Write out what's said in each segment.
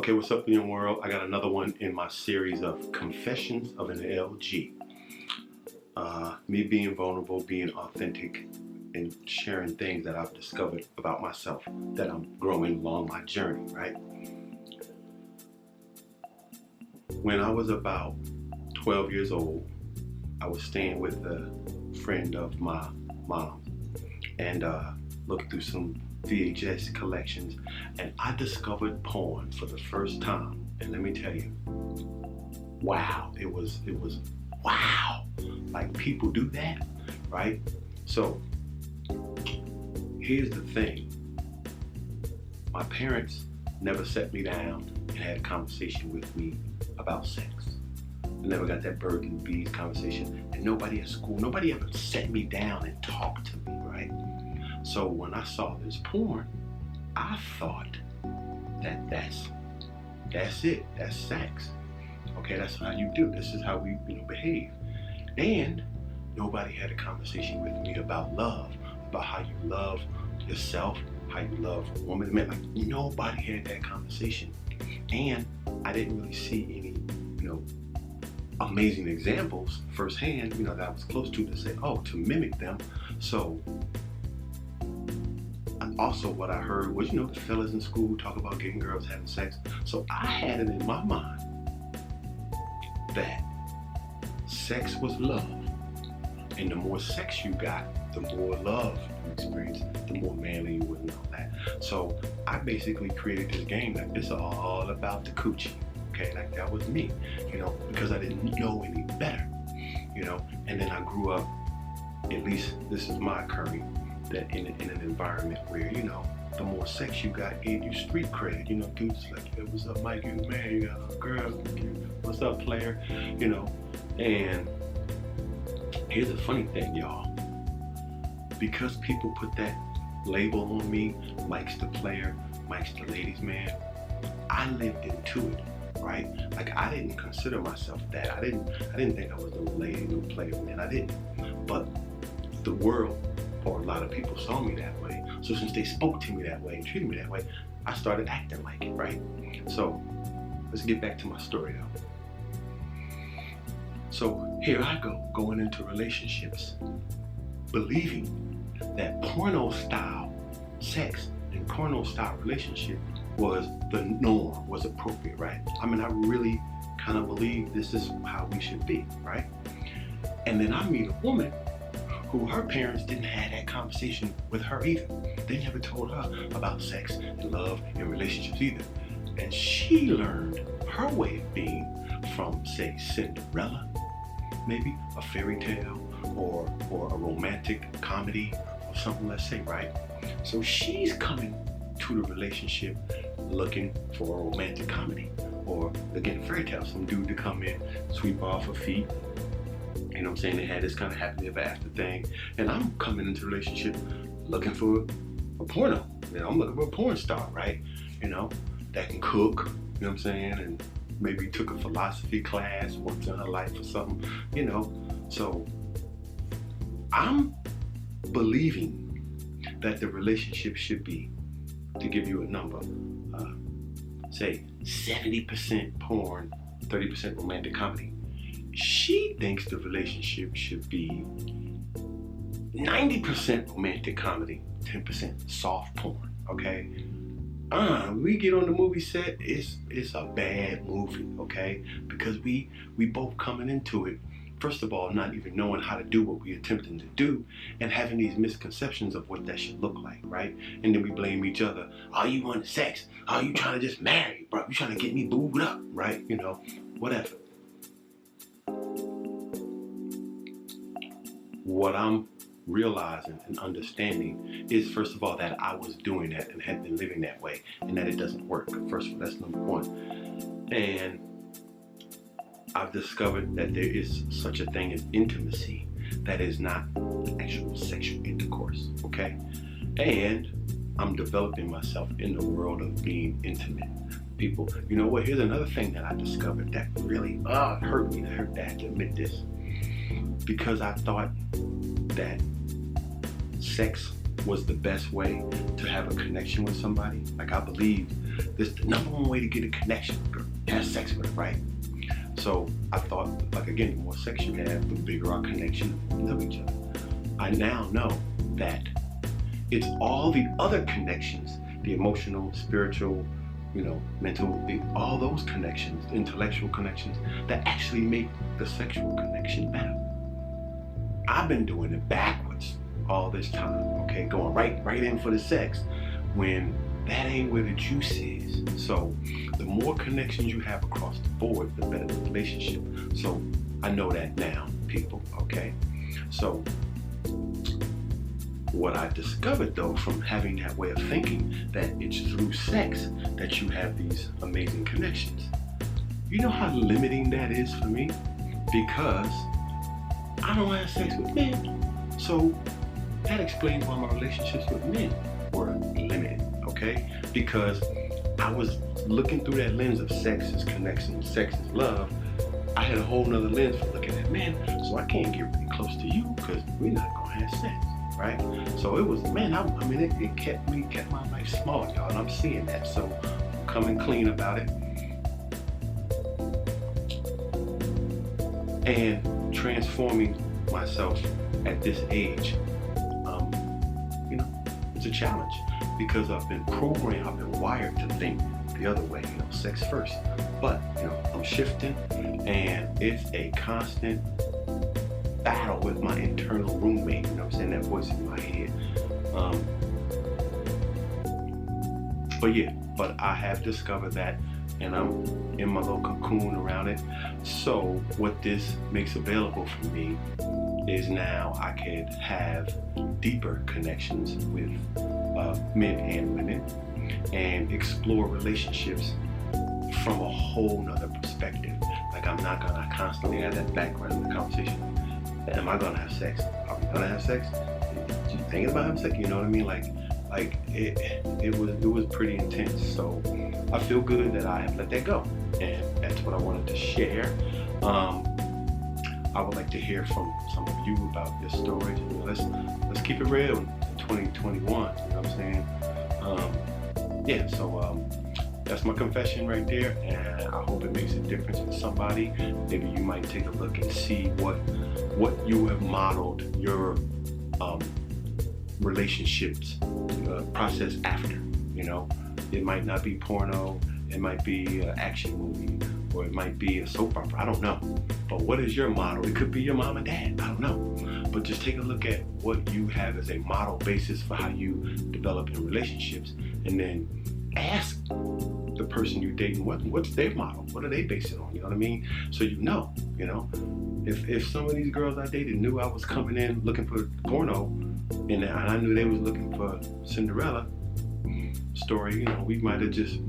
Okay, what's up in your world? I got another one in my series of Confessions of an LG. Me being vulnerable, being authentic, and sharing things that I've discovered about myself that I'm growing along my journey, right? When I was about 12 years old, I was staying with a friend of my mom and looking through some VHS collections, and I discovered porn for the first time. And let me tell you, wow, it was wow. Like, people do that, right? So here's the thing. My parents never sat me down and had a conversation with me about sex. I never got that bird and bees conversation, and nobody at school, nobody ever sat me down and talked to me, right? So when I saw this porn, I thought that that's it, that's sex. Okay, that's how you do. This is how we behave. And nobody had a conversation with me about love, about how you love yourself, how you love a woman, man. Like, nobody had that conversation. And I didn't really see any, amazing examples firsthand, that I was close to say, to mimic them. So also what I heard was, the fellas in school talk about getting girls having sex. So I had it in my mind that sex was love. And the more sex you got, the more love you experience, the more manly you would, and all that. So I basically created this game that it's all about the coochie. Okay, like that was me, because I didn't know any better, and then I grew up, at least this is my occurring, that in an environment where, the more sex you got gave you street cred, dudes like, hey, what's up, Mike, you man, you got a girl, what's up, player, and here's the funny thing, y'all, because people put that label on me, Mike's the player, Mike's the ladies man, I lived into it. Right? Like, I didn't consider myself that. I didn't think I was no lady, no player, man. I didn't. But the world, or a lot of people, saw me that way. So since they spoke to me that way and treated me that way, I started acting like it, right? So let's get back to my story though. So here I go, going into relationships, believing that porno style sex and porno style relationship was the norm, was appropriate, right? I mean, I really kind of believe this is how we should be, right? And then I meet a woman who her parents didn't have that conversation with her either. They never told her about sex and love and relationships either. And she learned her way of being from, say, Cinderella, maybe a fairy tale, or a romantic comedy or something, let's say, right? So she's coming to the relationship looking for a romantic comedy, or again, fairy tale, some dude to come in, sweep off her feet, they had this kind of happily ever after thing, and I'm coming into the relationship looking for a porno. I'm looking for a porn star, right? That can cook, and maybe took a philosophy class once in her life or something, so I'm believing that the relationship should be, to give you a number, say 70% porn, 30% romantic comedy. She thinks the relationship should be 90% romantic comedy, 10% soft porn, okay? We get on the movie set, it's a bad movie, okay? Because we both coming into it, first of all, not even knowing how to do what we're attempting to do, and having these misconceptions of what that should look like, right? And then we blame each other. Oh, you wanted sex? Oh, you trying to just marry, bro? You trying to get me booed up, right? Whatever. What I'm realizing and understanding is, first of all, that I was doing that and had been living that way, and that it doesn't work. First of all, that's number one. And I've discovered that there is such a thing as intimacy that is not actual sexual intercourse, okay? And I'm developing myself in the world of being intimate. People, you know what, here's another thing that I discovered that really hurt me. I hurt that to admit this. Because I thought that sex was the best way to have a connection with somebody. Like, I believe this is the number one way to get a connection, have sex with, right? So I thought, like, again, the more sex you have, the bigger our connection, we love each other. I now know that it's all the other connections, the emotional, spiritual, mental, all those connections, intellectual connections, that actually make the sexual connection better. I've been doing it backwards all this time, okay? Going right in for the sex when that ain't where the juice is. So the more connections you have across the board, the better the relationship. So I know that now, people, okay? So what I discovered, though, from having that way of thinking, that it's through sex that you have these amazing connections. You know how limiting that is for me? Because I don't have sex with men. So that explains why my relationships with men were limited, okay? Because I was looking through that lens of sex is connection, sex is love. I had a whole nother lens for looking at men, so I can't get really close to you because we're not gonna have sex, right? So it was, man, it kept my life small, y'all, and I'm seeing that. So I'm coming clean about it. And transforming myself at this age, it's a challenge because I've been programmed, I've been wired to think the other way, sex first. But, I'm shifting, and it's a constant battle with my internal roommate, that voice in my head. But I have discovered that, and I'm in my little cocoon around it. So what this makes available for me is now I could have deeper connections with men and women and explore relationships from a whole nother perspective. Like, I'm not gonna constantly have that background in the conversation. Am I gonna have sex? Are we gonna have sex? You thinking about having sex? You know what I mean? Like it was pretty intense. So I feel good that I have let that go, and that's what I wanted to share. I would like to hear from some of you about your stories. Let's keep it real in 2021. You know what I'm saying? So that's my confession right there, and I hope it makes a difference for somebody. Maybe you might take a look and see what you have modeled your relationships process after. It might not be porno, it might be an action movie, or it might be a soap opera. I don't know. But what is your model? It could be your mom and dad. I don't know. But just take a look at what you have as a model basis for how you develop in relationships, and then ask the person you're dating what's their model. What are they based it on? You know what I mean? So if some of these girls I dated knew I was coming in looking for porno, and I knew they was looking for Cinderella story, we might have just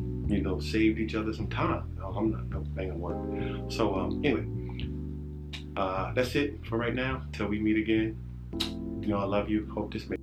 saved each other some time. I'm not gonna work. So anyway, that's it for right now. Till we meet again. I love you. Hope this makes